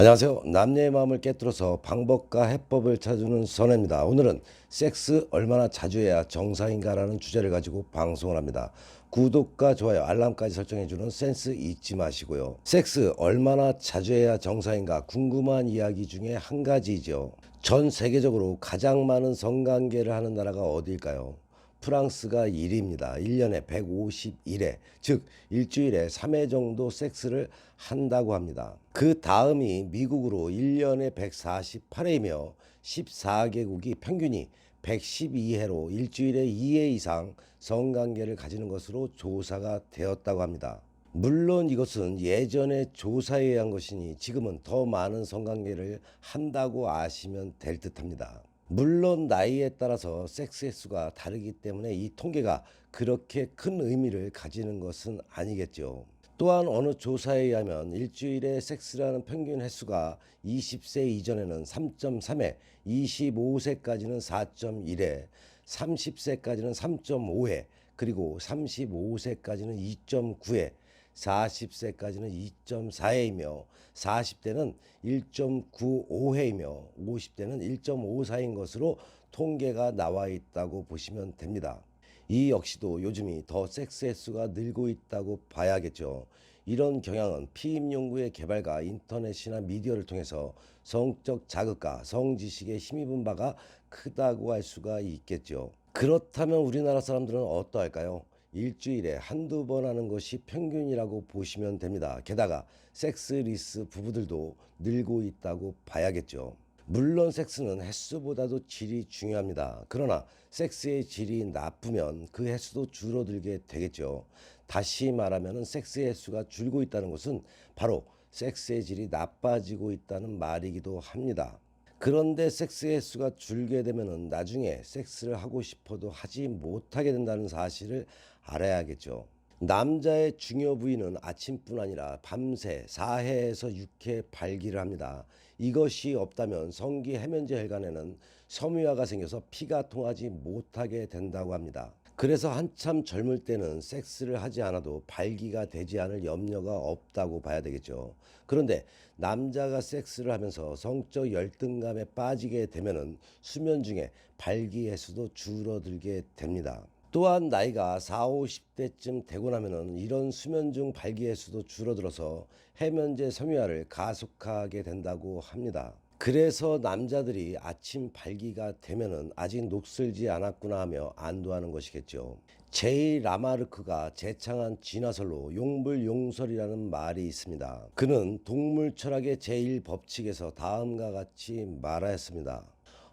안녕하세요. 남녀의 마음을 깨뚫어서 방법과 해법을 찾아주는 선혜입니다. 오늘은 섹스 얼마나 자주 해야 정상인가라는 주제를 가지고 방송을 합니다. 구독과 좋아요, 알람까지 설정해주는 센스 잊지 마시고요. 섹스 얼마나 자주 해야 정상인가 궁금한 이야기 중에 한 가지죠. 전 세계적으로 가장 많은 성관계를 하는 나라가 어디일까요? 프랑스가 1위입니다. 1년에 151회, 즉 일주일에 3회 정도 섹스를 한다고 합니다. 그 다음이 미국으로 1년에 148회이며 14개국이 평균이 112회로 일주일에 2회 이상 성관계를 가지는 것으로 조사가 되었다고 합니다. 물론 이것은 예전에 조사에 의한 것이니 지금은 더 많은 성관계를 한다고 아시면 될 듯합니다. 물론 나이에 따라서 섹스 횟수가 다르기 때문에 이 통계가 그렇게 큰 의미를 가지는 것은 아니겠죠. 또한 어느 조사에 의하면 일주일에 섹스라는 평균 횟수가 20세 이전에는 3.3회, 25세까지는 4.1회, 30세까지는 3.5회, 그리고 35세까지는 2.9회, 40세까지는 2.4회이며 40대는 1.95회이며 50대는 1.54인 것으로 통계가 나와 있다고 보시면 됩니다. 이 역시도 요즘이 더 섹스 횟수가 늘고 있다고 봐야겠죠. 이런 경향은 피임 연구의 개발과 인터넷이나 미디어를 통해서 성적 자극과 성지식에 힘입은 바가 크다고 할 수가 있겠죠. 그렇다면 우리나라 사람들은 어떠할까요? 일주일에 한두 번 하는 것이 평균이라고 보시면 됩니다. 게다가 섹스리스 부부들도 늘고 있다고 봐야겠죠. 물론 섹스는 횟수보다도 질이 중요합니다. 그러나 섹스의 질이 나쁘면 그 횟수도 줄어들게 되겠죠. 다시 말하면 섹스의 횟수가 줄고 있다는 것은 바로 섹스의 질이 나빠지고 있다는 말이기도 합니다. 그런데 섹스의 횟수가 줄게 되면 나중에 섹스를 하고 싶어도 하지 못하게 된다는 사실을 알아야겠죠. 남자의 중요 부위는 아침뿐 아니라 밤새 4회에서 6회 발기를 합니다. 이것이 없다면 성기 해면제 혈관에는 섬유화가 생겨서 피가 통하지 못하게 된다고 합니다. 그래서 한참 젊을 때는 섹스를 하지 않아도 발기가 되지 않을 염려가 없다고 봐야 되겠죠. 그런데 남자가 섹스를 하면서 성적 열등감에 빠지게 되면은 수면 중에 발기 횟수도 줄어들게 됩니다. 또한 나이가 4, 50대쯤 되고 나면은 이런 수면 중 발기 횟수도 줄어들어서 해면제 섬유화를 가속하게 된다고 합니다. 그래서 남자들이 아침 발기가 되면은 아직 녹슬지 않았구나 하며 안도하는 것이겠죠. 제이 라마르크가 제창한 진화설로 용불용설이라는 말이 있습니다. 그는 동물 철학의 제1법칙에서 다음과 같이 말하였습니다.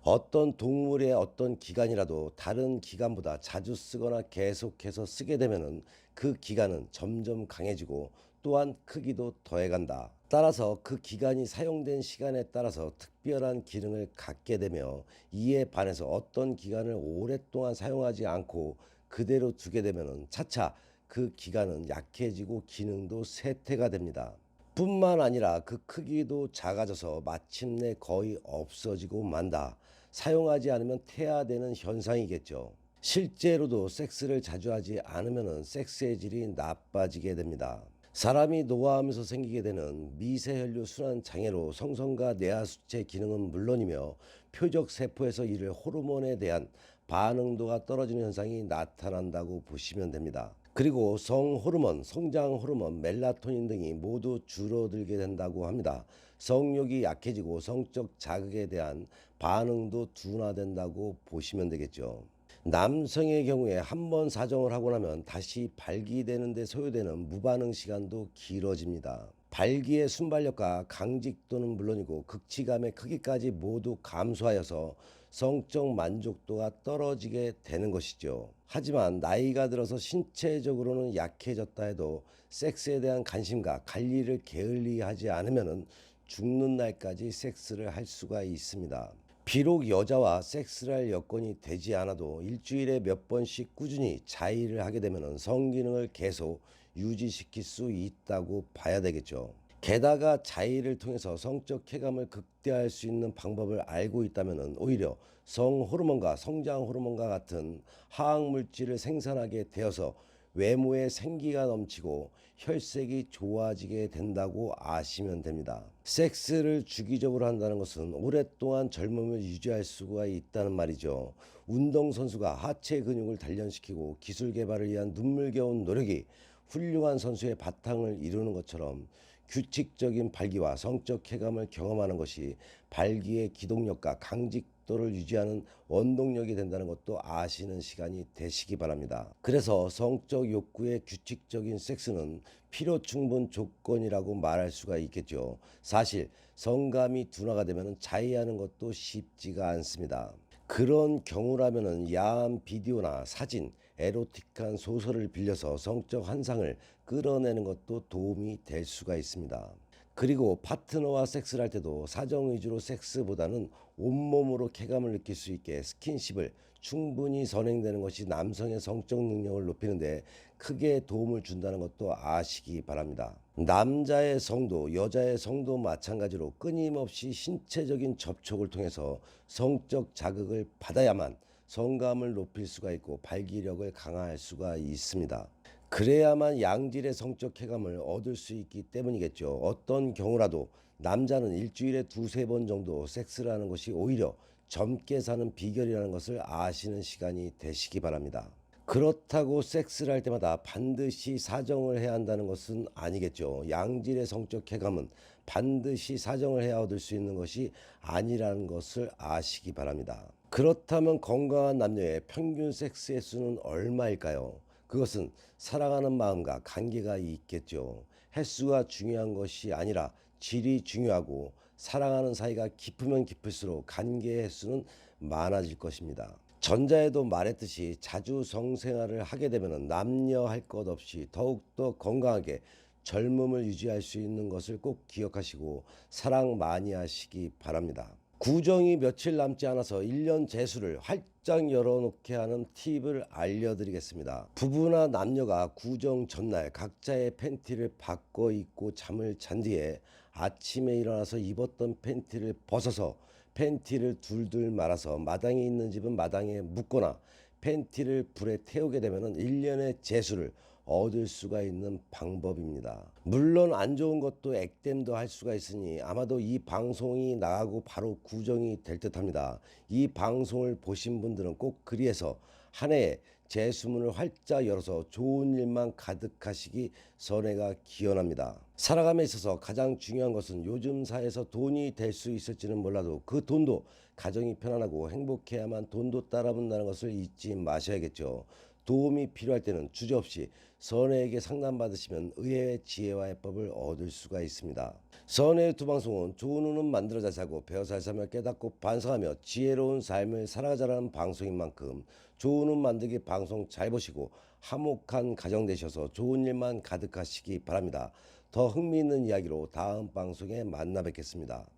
어떤 동물의 어떤 기관이라도 다른 기관보다 자주 쓰거나 계속해서 쓰게 되면 그 기관은 점점 강해지고 또한 크기도 더해간다. 따라서 그 기관이 사용된 시간에 따라서 특별한 기능을 갖게 되며 이에 반해서 어떤 기관을 오랫동안 사용하지 않고 그대로 두게 되면 차차 그 기관은 약해지고 기능도 쇠퇴가 됩니다. 뿐만 아니라 그 크기도 작아져서 마침내 거의 없어지고 만다. 사용하지 않으면 퇴화되는 현상이겠죠. 실제로도 섹스를 자주 하지 않으면 섹스의 질이 나빠지게 됩니다. 사람이 노화하면서 생기게 되는 미세혈류 순환 장애로 성성과 뇌하수체 기능은 물론이며 표적 세포에서 이를 호르몬에 대한 반응도가 떨어지는 현상이 나타난다고 보시면 됩니다. 그리고 성호르몬, 성장호르몬, 멜라토닌 등이 모두 줄어들게 된다고 합니다. 성욕이 약해지고 성적 자극에 대한 반응도 둔화된다고 보시면 되겠죠. 남성의 경우에 한 번 사정을 하고 나면 다시 발기되는 데 소요되는 무반응 시간도 길어집니다. 발기의 순발력과 강직도는 물론이고 극치감의 크기까지 모두 감소하여서 성적 만족도가 떨어지게 되는 것이죠. 하지만 나이가 들어서 신체적으로는 약해졌다 해도 섹스에 대한 관심과 관리를 게을리하지 않으면 죽는 날까지 섹스를 할 수가 있습니다. 비록 여자와 섹스를 할 여건이 되지 않아도 일주일에 몇 번씩 꾸준히 자위를 하게 되면 성기능을 계속 유지시킬 수 있다고 봐야 되겠죠. 게다가 자위를 통해서 성적 쾌감을 극대화할 수 있는 방법을 알고 있다면 오히려 성호르몬과 성장호르몬과 같은 화학물질을 생산하게 되어서 외모에 생기가 넘치고 혈색이 좋아지게 된다고 아시면 됩니다. 섹스를 주기적으로 한다는 것은 오랫동안 젊음을 유지할 수가 있다는 말이죠. 운동선수가 하체 근육을 단련시키고 기술 개발을 위한 눈물겨운 노력이 훌륭한 선수의 바탕을 이루는 것처럼 규칙적인 발기와 성적 쾌감을 경험하는 것이 발기의 기동력과 강직도를 유지하는 원동력이 된다는 것도 아시는 시간이 되시기 바랍니다. 그래서 성적 욕구의 규칙적인 섹스는 필요 충분 조건이라고 말할 수가 있겠죠. 사실 성감이 둔화가 되면 자해하는 것도 쉽지가 않습니다. 그런 경우라면은 야한 비디오나 사진, 에로틱한 소설을 빌려서 성적 환상을 끌어내는 것도 도움이 될 수가 있습니다. 그리고 파트너와 섹스를 할 때도 사정 위주로 섹스보다는 온몸으로 쾌감을 느낄 수 있게 스킨십을 충분히 선행되는 것이 남성의 성적 능력을 높이는 데 크게 도움을 준다는 것도 아시기 바랍니다. 남자의 성도, 여자의 성도 마찬가지로 끊임없이 신체적인 접촉을 통해서 성적 자극을 받아야만 성감을 높일 수가 있고 발기력을 강화할 수가 있습니다. 그래야만 양질의 성적 쾌감을 얻을 수 있기 때문이겠죠. 어떤 경우라도 남자는 일주일에 두세 번 정도 섹스를 하는 것이 오히려 젊게 사는 비결이라는 것을 아시는 시간이 되시기 바랍니다. 그렇다고 섹스를 할 때마다 반드시 사정을 해야 한다는 것은 아니겠죠. 양질의 성적 쾌감은 반드시 사정을 해야 얻을 수 있는 것이 아니라는 것을 아시기 바랍니다. 그렇다면 건강한 남녀의 평균 섹스 횟수는 얼마일까요? 그것은 사랑하는 마음과 관계가 있겠죠. 횟수가 중요한 것이 아니라 질이 중요하고 사랑하는 사이가 깊으면 깊을수록 관계의 횟수는 많아질 것입니다. 전자에도 말했듯이 자주 성생활을 하게 되면 남녀 할 것 없이 더욱더 건강하게 젊음을 유지할 수 있는 것을 꼭 기억하시고 사랑 많이 하시기 바랍니다. 구정이 며칠 남지 않아서 1년 재수를 활짝 열어놓게 하는 팁을 알려드리겠습니다. 부부나 남녀가 구정 전날 각자의 팬티를 바꿔 입고 잠을 잔 뒤에 아침에 일어나서 입었던 팬티를 벗어서 팬티를 둘둘 말아서 마당에 있는 집은 마당에 묻거나 팬티를 불에 태우게 되면 1년의 재수를 얻을 수가 있는 방법입니다. 물론 안 좋은 것도 액땜도 할 수가 있으니 아마도 이 방송이 나가고 바로 구정이 될 듯합니다. 이 방송을 보신 분들은 꼭 그리해서 한 해에 재수문을 활짝 열어서 좋은 일만 가득하시기 선해가 기원합니다. 살아감에 있어서 가장 중요한 것은 요즘 사회에서 돈이 될 수 있을지는 몰라도 그 돈도 가정이 편안하고 행복해야만 돈도 따라붙는다는 것을 잊지 마셔야겠죠. 도움이 필요할 때는 주저없이 선혜에게 상담받으시면 의외의 지혜와 해법을 얻을 수가 있습니다. 선혜의 두 방송은 좋은 운은 만들어 잘 살고 배워 잘 살며 깨닫고 반성하며 지혜로운 삶을 살아가자라는 방송인 만큼 좋은 운 만들기 방송 잘 보시고 화목한 가정 되셔서 좋은 일만 가득하시기 바랍니다. 더 흥미있는 이야기로 다음 방송에 만나 뵙겠습니다.